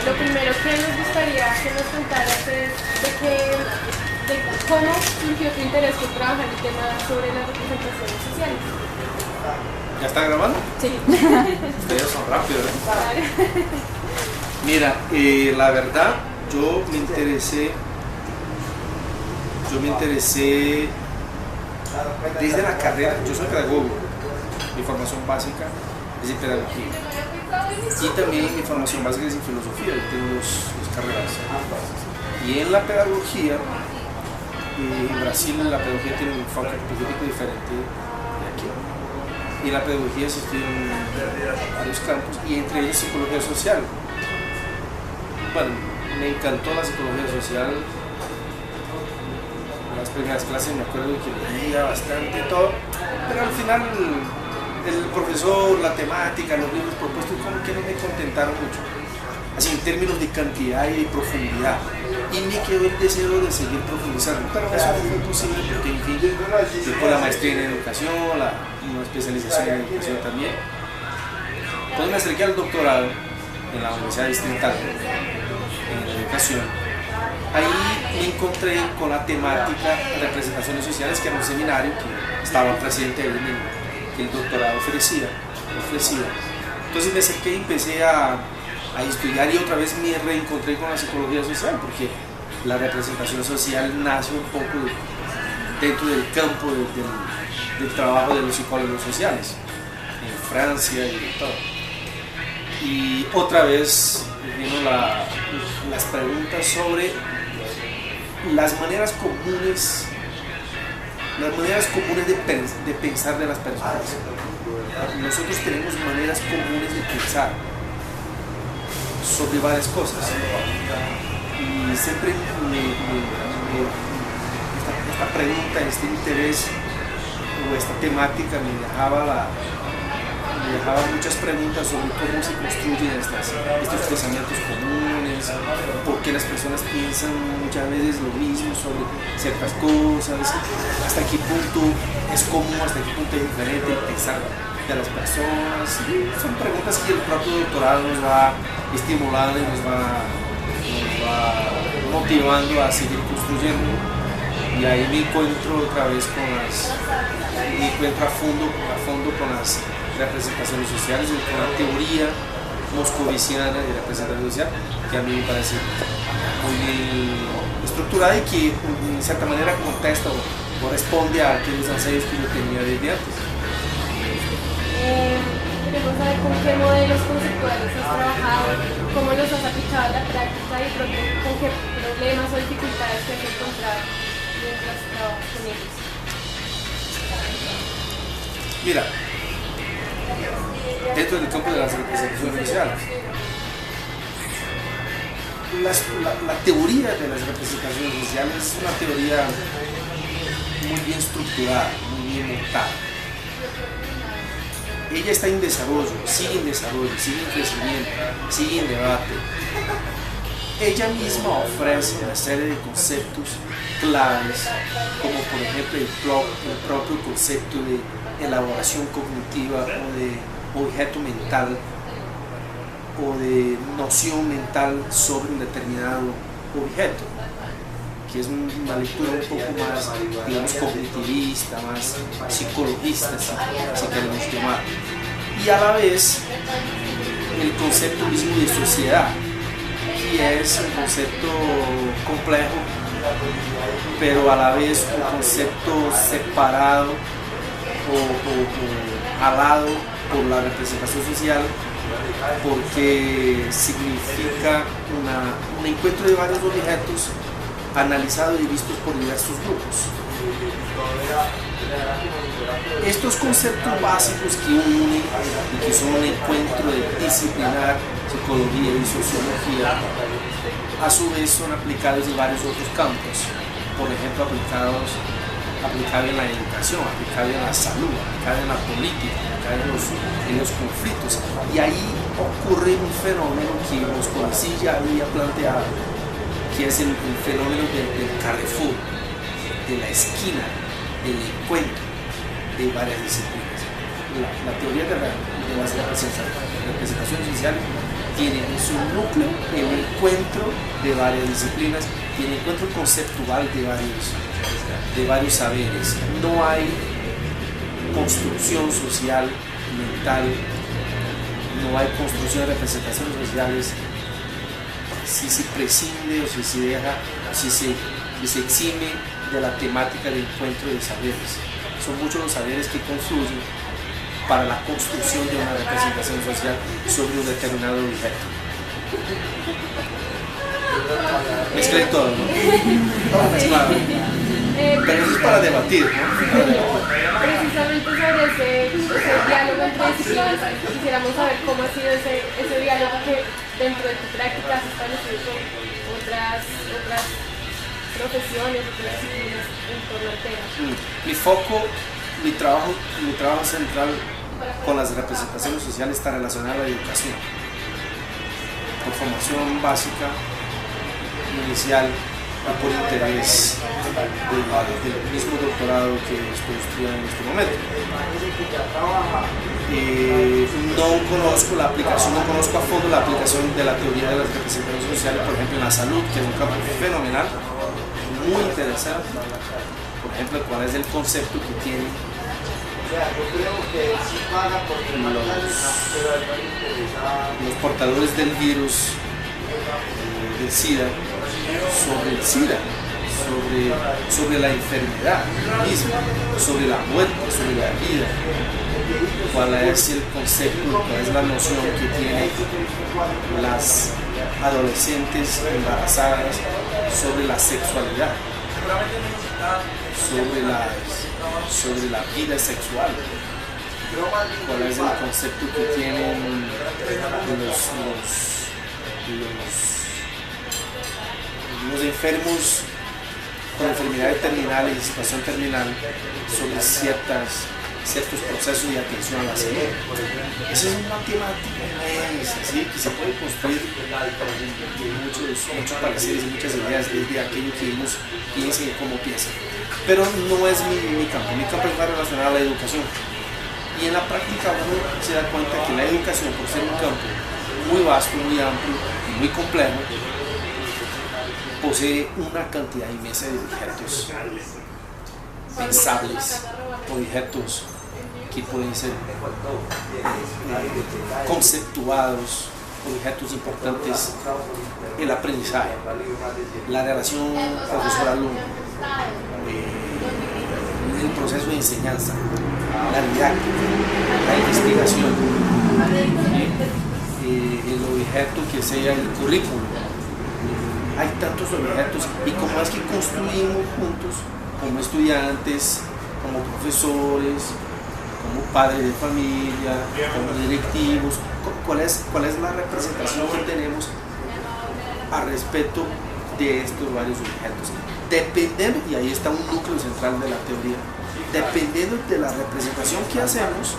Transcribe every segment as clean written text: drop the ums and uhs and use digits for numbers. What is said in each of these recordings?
lo primero que nos gustaría que nos contaras es de cómo surgió tu interés por trabajar el tema sobre las representaciones sociales. ¿Ya está grabando? Sí. Ustedes son rápidos, ¿eh? Mira, la verdad, yo me interesé desde la carrera. Yo soy pedagogo, mi formación básica es en pedagogía y también mi formación básica es en filosofía. Yo tengo dos carreras, y en la pedagogía, en Brasil la pedagogía tiene un enfoque específico diferente de aquí, y en la pedagogía se estudian varios campos y entre ellos psicología social. Bueno, me encantó la psicología social. Las primeras clases me acuerdo que leía bastante todo, pero al final el profesor, la temática, los libros propuestos como que no me contentaron mucho, así en términos de cantidad y de profundidad, y me quedó el deseo de seguir profundizando, pero eso no fue posible porque en fin, después la maestría en educación, una especialización en educación también. Cuando me acerqué al doctorado en la Universidad Distrital en educación, ahí me encontré con la temática de representaciones sociales, que era un seminario que estaba presente ahí que el doctorado ofrecía. Entonces me acerqué y empecé a estudiar, y otra vez me reencontré con la psicología social, porque la representación social nace un poco dentro del campo del trabajo de los psicólogos sociales, en Francia y todo. Y otra vez vino las preguntas sobre las maneras comunes de pensar de las personas. Nosotros tenemos maneras comunes de pensar sobre varias cosas, y siempre esta pregunta, este interés o esta temática me dejaba muchas preguntas sobre cómo se construyen estos pensamientos comunes, por qué las personas piensan muchas veces lo mismo sobre ciertas cosas, hasta qué punto es común, hasta qué punto es diferente el pensar de las personas. Son preguntas que el propio doctorado nos va estimulando y nos va motivando a seguir construyendo. Y ahí me encuentro otra vez a fondo con las representaciones sociales, y con la teoría moscoviciana de representación social, que a mí me parece muy bien estructurada y que en cierta manera contesta o responde a aquellos anseios que yo tenía desde antes. Queremos saber con qué modelos conceptuales has trabajado, cómo los has aplicado a la práctica y con qué problemas o dificultades te has encontrado mientras trabajas con ellos. Mira, dentro del campo de las representaciones sociales, la teoría de las representaciones sociales es una teoría muy bien estructurada, muy bien montada. Ella está en desarrollo, sigue en crecimiento, sigue en debate. Ella misma ofrece una serie de conceptos claves, como por ejemplo el propio concepto de elaboración cognitiva o de objeto mental, o de noción mental sobre un determinado objeto, que es una lectura un poco más, digamos, cognitivista, más psicologista, si queremos llamar. Y a la vez el concepto mismo de sociedad, que es un concepto complejo, pero a la vez un concepto separado o alado por la representación social, porque significa un encuentro de varios objetos analizados y vistos por diversos grupos. Estos conceptos básicos que unen y que son un encuentro de disciplinar, psicología y sociología, a su vez son aplicados en varios otros campos, por ejemplo aplicado en la educación, aplicado en la salud, aplicado en la política, aplicado en los conflictos. Y ahí ocurre un fenómeno que Moscovici ya había planteado, que es el fenómeno del carrefour, de la esquina, del encuentro de varias disciplinas. La teoría de las representaciones sociales tiene en su núcleo el encuentro de varias disciplinas y el encuentro conceptual de varios saberes. No hay construcción social, mental, no hay construcción de representaciones sociales si se prescinde o si se deja, si se exime de la temática de encuentro de saberes. Son muchos los saberes que confluyen para la construcción de una representación social sobre un determinado objeto. Mezclé todo, ¿no? Mezclado. Pero eso es para debatir, ¿no? Precisamente sobre ese diálogo entre disciplinas, quisiéramos saber cómo ha sido ese diálogo que dentro de tu práctica has establecido con otras profesiones, otras disciplinas en torno al tema. Mi trabajo central con las representaciones sociales está relacionado a la educación, por formación básica, inicial y por interés del mismo doctorado que estoy estudiando en este momento. No conozco la aplicación, no conozco a fondo la aplicación de la teoría de las representaciones sociales, por ejemplo en la salud, que es un campo fenomenal, muy interesante. Por ejemplo, cuál es el concepto que tienen los portadores del virus del SIDA sobre el SIDA, sobre la enfermedad misma, sobre la muerte, sobre la vida. Cuál es el concepto, cuál es la noción que tienen las adolescentes embarazadas sobre la sexualidad, sobre la vida sexual. Cuál es el concepto que tienen los enfermos con enfermedades terminales y situación terminal sobre ciertos procesos de atención a la salud. Esa es una temática inmensa, ¿sí? Que se puede construir de muchos pareceres y muchas ideas desde aquello que ellos piensen y cómo piensan. Pero no es mi campo es más relacionado a la educación. Y en la práctica uno se da cuenta que la educación, por ser un campo muy vasto, muy amplio y muy complejo, posee una cantidad inmensa de objetos pensables, objetos que pueden ser conceptuados, objetos importantes, el aprendizaje, la relación profesor-alumno, el proceso de enseñanza, la didáctica, la investigación, el objeto que sea el currículum. Hay tantos objetos y cómo es que construimos juntos como estudiantes, como profesores, como padres de familia, como directivos, cuál es la representación que tenemos al respecto de estos varios objetos. Dependiendo, y ahí está un núcleo central de la teoría, dependiendo de la representación que hacemos,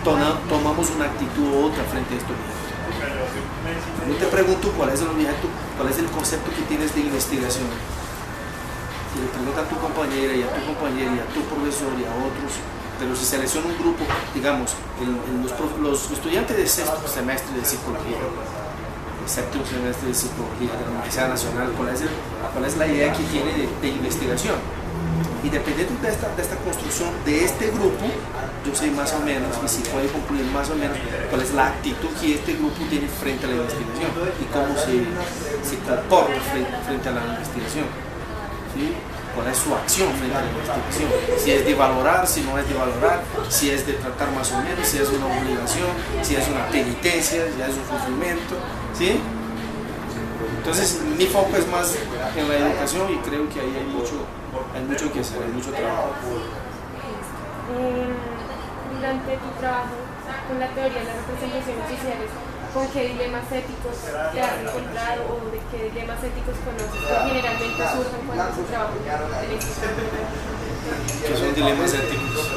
tomamos una actitud u otra frente a estos objetos. Yo te pregunto cuál es el objeto, cuál es el concepto que tienes de investigación. Y le preguntas a tu compañera y a tu compañero y a tu profesor y a otros, pero si selecciona un grupo, digamos, los estudiantes de sexto semestre de psicología, el séptimo semestre de psicología de la Universidad Nacional, cuál es la idea que tiene de investigación. Y dependiendo de esta construcción de este grupo, yo sé más o menos, y si puede concluir más o menos, cuál es la actitud que este grupo tiene frente a la investigación y cómo se comporta frente a la investigación. ¿Sí? ¿Cuál es su acción frente a la investigación? Si es de valorar, si no es de valorar, si es de tratar más o menos, si es una obligación, si es una penitencia, si es un sufrimiento. ¿Sí? Entonces mi foco es más en la educación y creo que ahí hay mucho que hacer, hay mucho trabajo. Durante tu trabajo con la teoría de las representaciones sociales, ¿con qué dilemas éticos te has encontrado o de qué dilemas éticos conoces que generalmente surgen cuando se trabaja en esto? ¿Qué son dilemas éticos?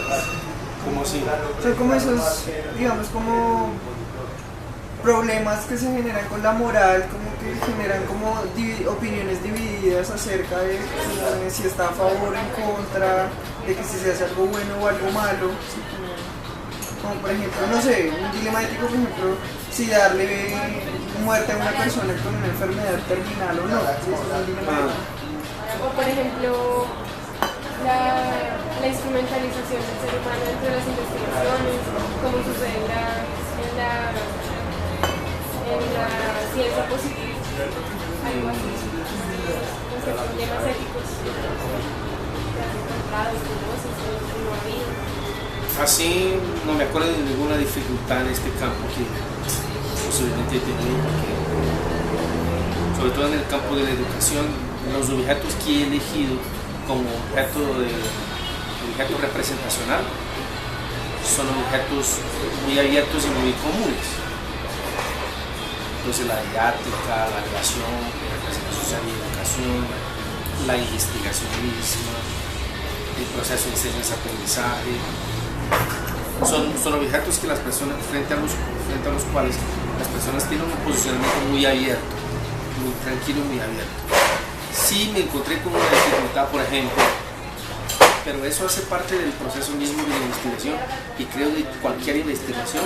¿Cómo así? Son como esos, digamos, como problemas que se generan con la moral, como que generan como opiniones divididas acerca de si está a favor o en contra, de que si se hace algo bueno o algo malo. Como por ejemplo, no sé, un dilema ético, por ejemplo, si darle muerte a una persona con una enfermedad terminal o no. ¿Sí? Es un dilema. O por ejemplo, la instrumentalización del ser humano dentro de las investigaciones, como sucede en la ciencia positiva, algo así, con problemas éticos que has encontrado, conoces, o no ha habido. Así no me acuerdo de ninguna dificultad en este campo que posiblemente he tenido, porque sobre todo en el campo de la educación, los objetos que he elegido como objeto representacional son objetos muy abiertos y muy comunes. Entonces la didáctica, la relación, la representación social y educación, la investigación misma, el proceso de enseñanza-aprendizaje, son objetos que las personas, frente a los cuales las personas tienen un posicionamiento muy abierto, muy tranquilo, muy abierto. Sí me encontré con una dificultad, por ejemplo, pero eso hace parte del proceso mismo de la investigación, y creo que cualquier investigación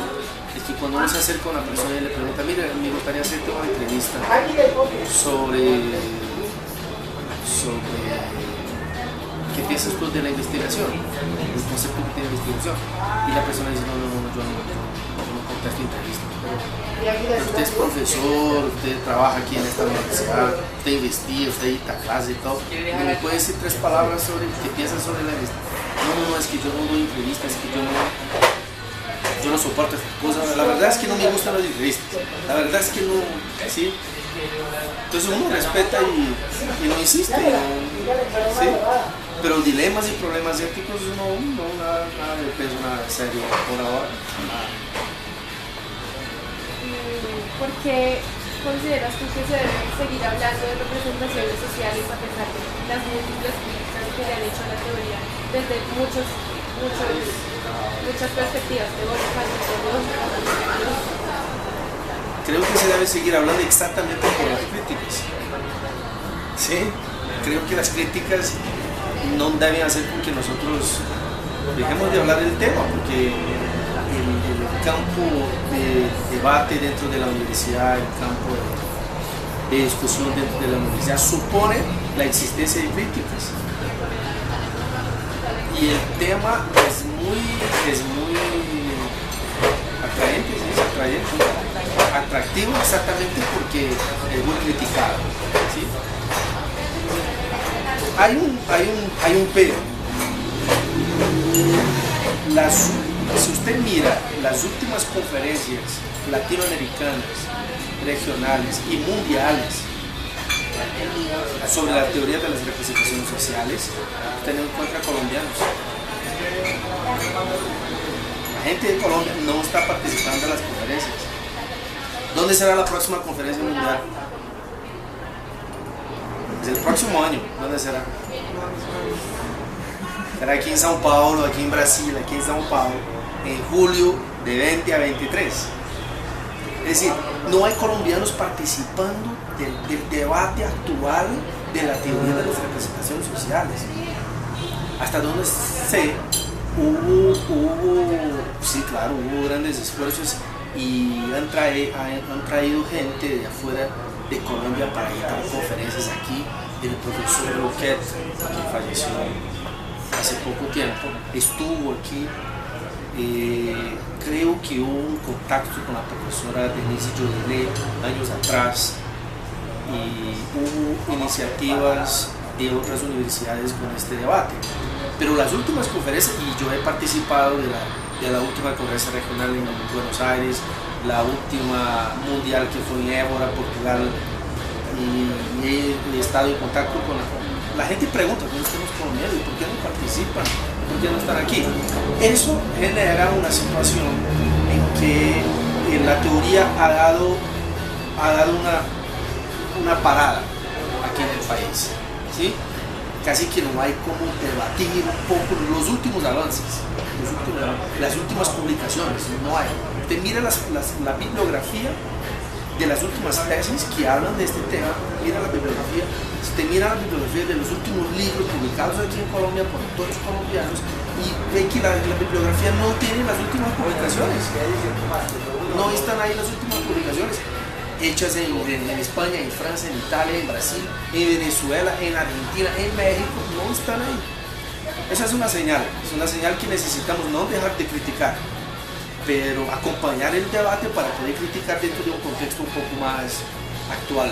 es que cuando uno se acerca a una persona y le pregunta, mira, me gustaría hacerte una entrevista sobre ¿qué piensas tú de la investigación? El concepto que tiene la investigación. Y la persona dice, no, yo no contesto entrevista. Pero usted es profesor, usted trabaja aquí en esta universidad, usted investiga, usted edita clases y todo. ¿Y me puede decir 3 palabras sobre qué piensas sobre la investigación? No, es que yo no doy entrevistas, es que yo no soporto estas cosas. La verdad es que no me gustan las entrevistas. La verdad es que no, ¿sí? Entonces uno respeta y no insiste, ¿sí? Pero dilemas y problemas éticos no, nada de peso, nada serio por ahora. ¿Por qué consideras tú que se debe seguir hablando de representaciones sociales a pesar de las múltiples críticas que le han hecho a la teoría desde muchas perspectivas teóricas, metodológicas? Creo que se debe seguir hablando exactamente por las críticas. Sí, creo que las críticas no deben hacer con que nosotros dejemos de hablar del tema, porque el campo de debate dentro de la universidad, el campo de discusión dentro de la universidad supone la existencia de críticas. Y el tema es muy atractivo exactamente porque es muy criticado, ¿sí? Hay un pero. Si usted mira las últimas conferencias latinoamericanas, regionales y mundiales sobre la teoría de las representaciones sociales, usted no encuentra colombianos. La gente de Colombia no está participando en las conferencias. ¿Dónde será la próxima conferencia mundial? Es el próximo año. ¿Dónde será? Será aquí en São Paulo, aquí en Brasil, aquí en São Paulo, en julio de 20 a 23. Es decir, no hay colombianos participando del debate actual de la teoría de las representaciones sociales. Hasta donde sé, hubo grandes esfuerzos y han traído gente de afuera de Colombia para ir a conferencias aquí. El profesor Roquet, que falleció hace poco tiempo, estuvo aquí. Creo que hubo un contacto con la profesora Denise Jodele años atrás, y hubo iniciativas de otras universidades con este debate. Pero las últimas conferencias, y yo he participado de la última conferencia regional en Buenos Aires, la última mundial que fue en Évora, Portugal, y he estado en contacto con la gente. Pregunta, ¿dónde están los colombianos? ¿Por qué no participan? ¿Por qué no están aquí? Eso genera una situación en que la teoría ha dado una parada aquí en el país, ¿sí? Casi que no hay como debatir un poco los últimos avances, las últimas publicaciones, no hay. Usted mira la bibliografía de las últimas tesis que hablan de este tema, mira la bibliografía, usted mira la bibliografía de los últimos libros publicados aquí en Colombia por autores colombianos y ve que la bibliografía no tiene las últimas publicaciones, no están ahí las últimas publicaciones. hechas en España, en Francia, en Italia, en Brasil, en Venezuela, en Argentina, en México, no están ahí. Esa es una señal que necesitamos no dejar de criticar, pero acompañar el debate para poder criticar dentro de un contexto un poco más actual.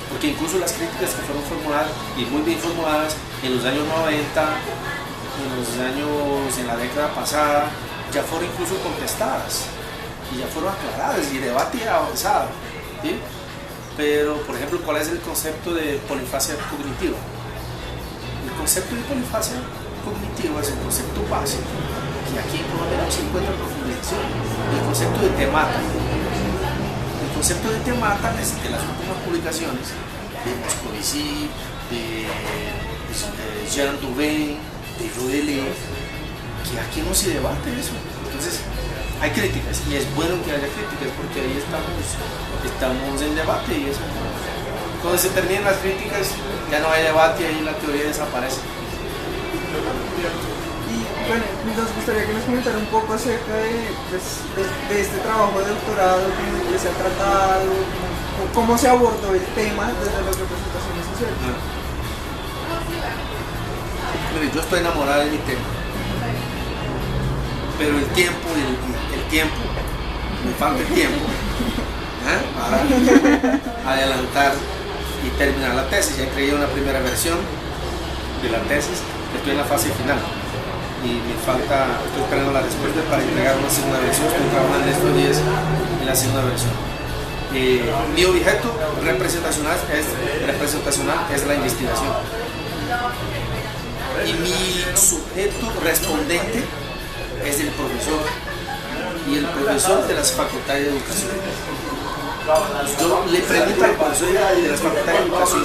Porque incluso las críticas que fueron formuladas, y muy bien formuladas, en los años 90, en la década pasada, ya fueron incluso contestadas, y ya fueron aclaradas, y el debate ha avanzado, ¿sí? Pero, por ejemplo, ¿cuál es el concepto de polifasia cognitiva? El concepto de polifasia cognitiva es el concepto básico, que aquí en Colombia no se encuentra profundización. El concepto de temata. El concepto de temata es de las últimas publicaciones de Moscovici, de Jean Dubin, de Rodelé, que aquí no se debate eso. Entonces, hay críticas, y es bueno que haya críticas, porque ahí estamos en debate, y eso. Cuando se terminan las críticas, ya no hay debate y ahí la teoría desaparece. Y bueno, nos gustaría que nos comentara un poco acerca de este trabajo de doctorado, que se ha tratado, cómo se abordó el tema desde las representaciones sociales. Mire, yo estoy enamorado de mi tema, pero el tiempo, me falta el tiempo para adelantar y terminar la tesis. Ya entregué una primera versión de la tesis, estoy en la fase final y me falta, estoy esperando la respuesta para entregar una segunda versión. Estoy trabajando en estos días en la segunda versión. Mi objeto representacional es la investigación, y mi sujeto respondente es el profesor, y el profesor de las facultades de educación. Yo le pregunto al profesor de las facultades de educación,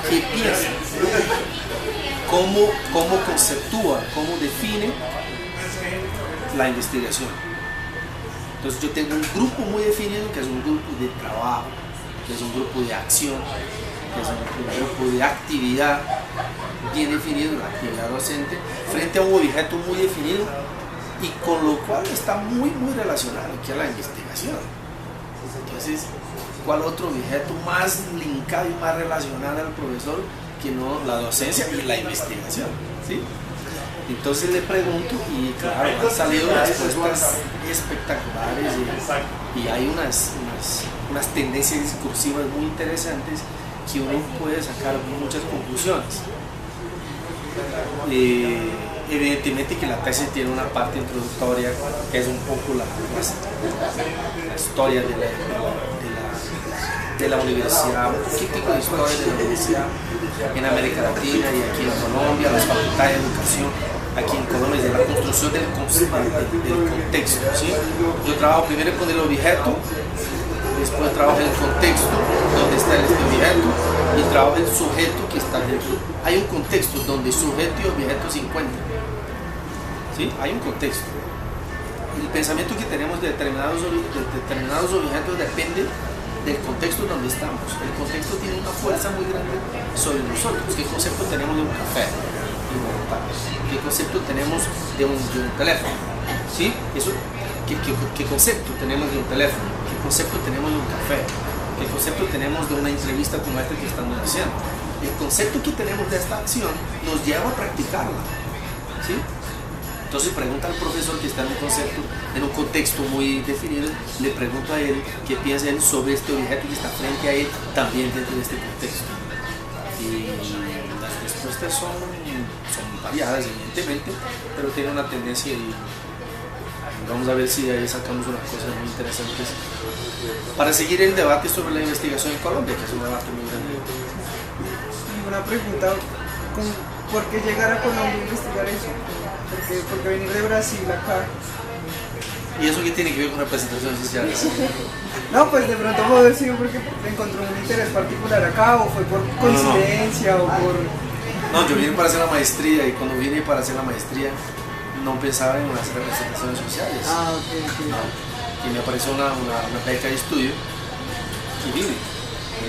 ¿qué piensa? ¿Cómo conceptúa? ¿Cómo define la investigación? Entonces yo tengo un grupo muy definido, que es un grupo de trabajo, que es un grupo de acción, que es un grupo de actividad bien definido, la actividad docente, frente a un objeto muy definido, y con lo cual está muy relacionado aquí a la investigación. Entonces, ¿cuál otro objeto más linkado y más relacionado al profesor que no la docencia y la investigación? ¿Sí? Entonces le pregunto, y claro, han salido respuestas espectaculares, y hay unas tendencias discursivas muy interesantes que uno puede sacar muchas conclusiones. Evidentemente que la tesis tiene una parte introductoria que es un poco la historia de la universidad, un poquitico de historia de la universidad en América Latina y aquí en Colombia, las facultades de educación aquí en Colombia, de la construcción del contexto, ¿sí? Yo trabajo primero con el objeto, después trabajo en el contexto donde está este objeto, y trabajo el sujeto que está dentro. Hay un contexto donde sujeto y objeto se encuentran, ¿sí? Hay un contexto. El pensamiento que tenemos de determinados objetos depende del contexto donde estamos. El contexto tiene una fuerza muy grande sobre nosotros. ¿Qué concepto tenemos de un café en Bogotá? ¿Qué concepto tenemos de un teléfono? ¿Sí? Eso, ¿qué concepto tenemos de un teléfono? ¿Qué concepto tenemos de un café? ¿Qué concepto tenemos de una entrevista como esta que estamos haciendo? El concepto que tenemos de esta acción nos lleva a practicarla, ¿sí? Entonces pregunta al profesor que está en un contexto muy definido, le pregunto a él qué piensa él sobre este objeto que está frente a él también dentro de este contexto. Y las respuestas son variadas, evidentemente, pero tienen una tendencia, y vamos a ver si de ahí sacamos unas cosas muy interesantes para seguir el debate sobre la investigación en Colombia, que es un debate muy grande. Y una pregunta, ¿por qué llegar a Colombia a investigar eso? ¿Por qué venir de Brasil acá? ¿Y eso qué tiene que ver con representaciones sociales? No, pues de pronto puede haber sido porque encontró un interés particular acá, o fue por coincidencia, o por... No, yo vine para hacer la maestría, y cuando vine para hacer la maestría no pensaba en las representaciones sociales. Ah, ok. Y me apareció una beca de estudio y vine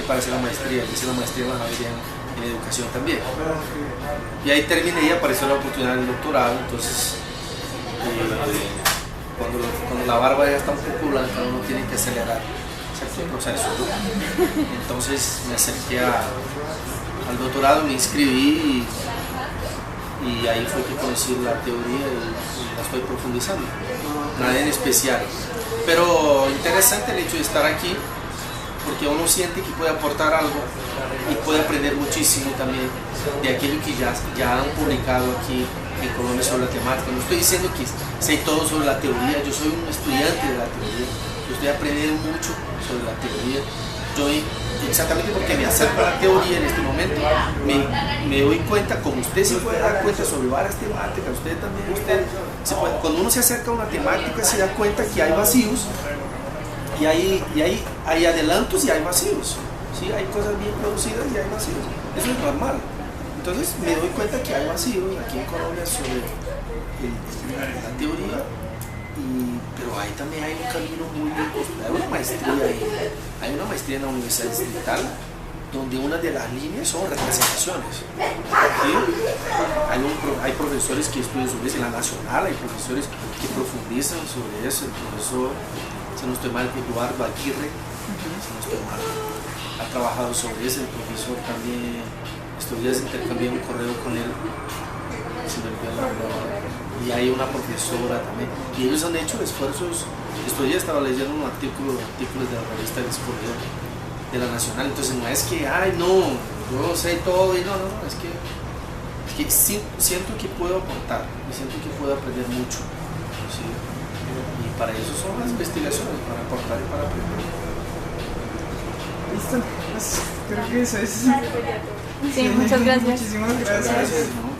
para hacer la maestría. Hice la maestría en la Javeriana en educación también. Y ahí terminé y apareció la oportunidad del doctorado. Entonces cuando la barba ya está un poco blanca uno tiene que acelerar cierto proceso, ¿no? Entonces me acerqué al doctorado, me inscribí y ahí fue que conocí la teoría y la estoy profundizando. Nada en especial, pero interesante el hecho de estar aquí porque uno siente que puede aportar algo y puede aprender muchísimo también de aquello que ya han publicado aquí en Colombia sobre la temática. No estoy diciendo que sé todo sobre la teoría, yo soy un estudiante de la teoría, yo estoy aprendiendo mucho sobre la teoría. Exactamente porque me acerco a la teoría en este momento, me doy cuenta, como usted se puede dar cuenta sobre varias temáticas, usted también, cuando uno se acerca a una temática se da cuenta que hay vacíos y hay adelantos y hay vacíos, ¿sí? Hay cosas bien producidas y hay vacíos, eso es normal. Entonces me doy cuenta que hay vacíos aquí en Colombia sobre la teoría, pero ahí también hay un camino muy hay una maestría en la Universidad Distrital donde una de las líneas son representaciones, ¿sí? Hay profesores que estudian sobre eso en la Nacional, hay profesores que profundizan sobre eso. El profesor, si no estoy mal, Eduardo Aguirre, si no estoy mal, ha trabajado sobre eso. El profesor también, estos días intercambié un correo con él, y hay una profesora también, y ellos han hecho esfuerzos. Estos días estaba leyendo un artículos de la revista Descubridor de la Nacional. Entonces no es que, ay no, yo sé todo, y no, es que siento que puedo aportar, y siento que puedo aprender mucho, ¿sí? Y para eso son las investigaciones, para aportar y para aprender. Listo, pues creo que eso es. Sí, muchas gracias. Muchísimas gracias. Gracias, ¿no?